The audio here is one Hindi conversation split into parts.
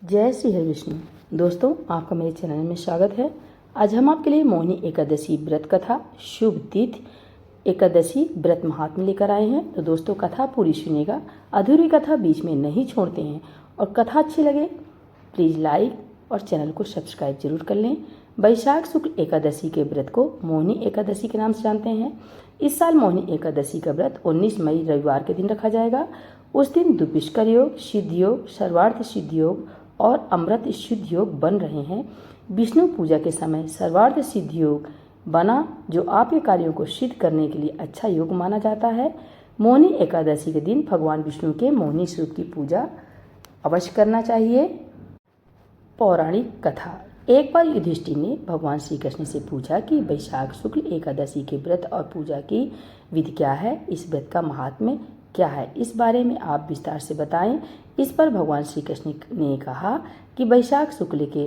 जय श्री हरि विष्णु। दोस्तों, आपका मेरे चैनल में स्वागत है। आज हम आपके लिए मोहिनी एकादशी व्रत कथा शुभ तिथि एकादशी व्रत महात्म्य लेकर आए हैं। तो दोस्तों, कथा पूरी सुनिएगा, अधूरी कथा बीच में नहीं छोड़ते हैं। और कथा अच्छी लगे प्लीज़ लाइक और चैनल को सब्सक्राइब जरूर कर लें। वैशाख शुक्ल एकादशी के व्रत को मोहिनी एकादशी के नाम से जानते हैं। इस साल मोहिनी एकादशी का व्रत 19 मई रविवार के दिन रखा जाएगा। उस दिन दुष्कर योग, सिद्ध योग, सर्वार्थ सिद्ध योग और अमृत सिद्ध योग बन रहे हैं। विष्णु पूजा के समय सर्वार्थ सिद्ध योग बना, जो आपके कार्यों को सिद्ध करने के लिए अच्छा योग माना जाता है। मोहिनी एकादशी के दिन भगवान विष्णु के मोहिनी स्वरूप की पूजा अवश्य करना चाहिए। पौराणिक कथा। एक बार युधिष्ठिर ने भगवान श्री कृष्ण से पूछा कि वैशाख शुक्ल एकादशी के व्रत और पूजा की विधि क्या है, इस व्रत का महात्म्य क्या है, इस बारे में आप विस्तार से बताएं। इस पर भगवान श्री कृष्ण ने कहा कि वैशाख शुक्ल के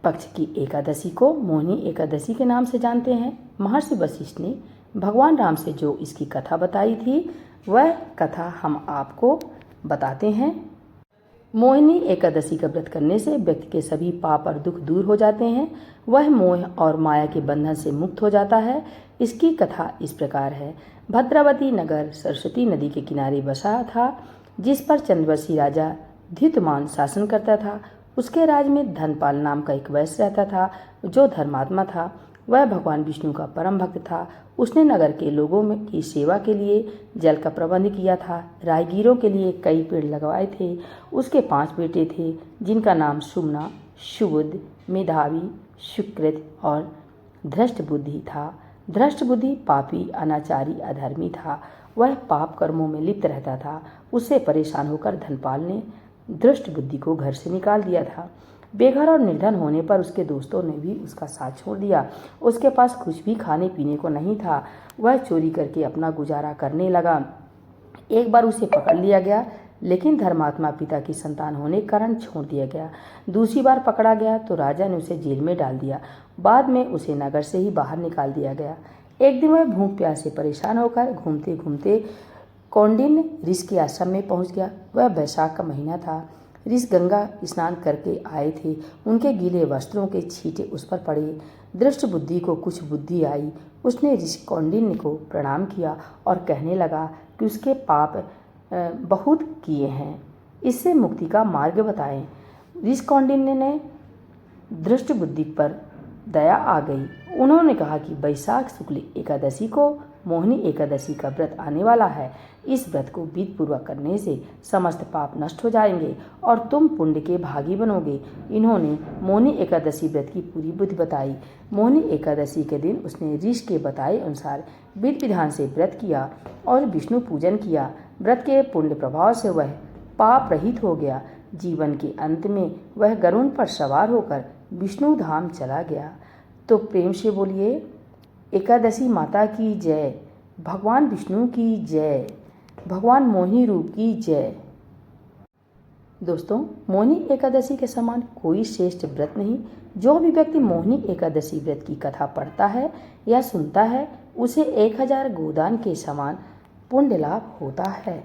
पक्ष की एकादशी को मोहिनी एकादशी के नाम से जानते हैं। महर्षि वशिष्ठ ने भगवान राम से जो इसकी कथा बताई थी, वह कथा हम आपको बताते हैं। मोहिनी एकादशी का व्रत करने से व्यक्ति के सभी पाप और दुख दूर हो जाते हैं। वह मोह और माया के बंधन से मुक्त हो जाता है। इसकी कथा इस प्रकार है। भद्रावती नगर सरस्वती नदी के किनारे बसा था, जिस पर चंद्रवंशी राजा द्युतिमान शासन करता था। उसके राज में धनपाल नाम का एक वैश्य रहता था, जो धर्मात्मा था। वह भगवान विष्णु का परम भक्त था। उसने नगर के लोगों में की सेवा के लिए जल का प्रबंध किया था। राहगीरों के लिए कई पेड़ लगवाए थे। उसके 5 बेटे थे, जिनका नाम सुमना, सुबुध, मेधावी, सुकृत और धृष्ट बुद्धि था। धृष्ट बुद्धि पापी, अनाचारी, अधर्मी था। वह पाप कर्मों में लिप्त रहता था। उससे परेशान होकर धनपाल ने धृष्ट बुद्धि को घर से निकाल दिया था। बेघर और निर्धन होने पर उसके दोस्तों ने भी उसका साथ छोड़ दिया। उसके पास कुछ भी खाने पीने को नहीं था। वह चोरी करके अपना गुजारा करने लगा। एक बार उसे पकड़ लिया गया, लेकिन धर्मात्मा पिता की संतान होने के कारण छोड़ दिया गया। दूसरी बार पकड़ा गया तो राजा ने उसे जेल में डाल दिया। बाद में उसे नगर से ही बाहर निकाल दिया गया। एक दिन वह भूख प्यास से परेशान होकर घूमते घूमते कौंडिन्य ऋषि के आश्रम में पहुंच गया। वह वैशाख का महीना था। ऋषि गंगा स्नान करके आए थे। उनके गीले वस्त्रों के छींटे उस पर पड़े। दृष्ट बुद्धि को कुछ बुद्धि आई। उसने ऋषि कौंडिन्य को प्रणाम किया और कहने लगा कि उसके पाप बहुत किए हैं, इससे मुक्ति का मार्ग बताएं। ऋषि कौंडिन्य ने दृष्ट बुद्धि पर दया आ गई। उन्होंने कहा कि वैशाख शुक्ल एकादशी को मोहिनी एकादशी का व्रत आने वाला है। इस व्रत को विधि पूर्वक करने से समस्त पाप नष्ट हो जाएंगे और तुम पुण्य के भागी बनोगे। इन्होंने मोहिनी एकादशी व्रत की पूरी विधि बताई। मोहिनी एकादशी के दिन उसने ऋषि के बताए अनुसार विधि विधान से व्रत किया और विष्णु पूजन किया। व्रत के पुण्य प्रभाव से वह पाप रहित हो गया। जीवन के अंत में वह गरुड़ पर सवार होकर विष्णु धाम चला गया। तो प्रेम से बोलिए, एकादशी माता की जय, भगवान विष्णु की जय, भगवान मोहिनी रूप की जय। दोस्तों, मोहिनी एकादशी के समान कोई श्रेष्ठ व्रत नहीं। जो भी व्यक्ति मोहिनी एकादशी व्रत की कथा पढ़ता है या सुनता है, उसे 1000 गोदान के समान पुण्य लाभ होता है।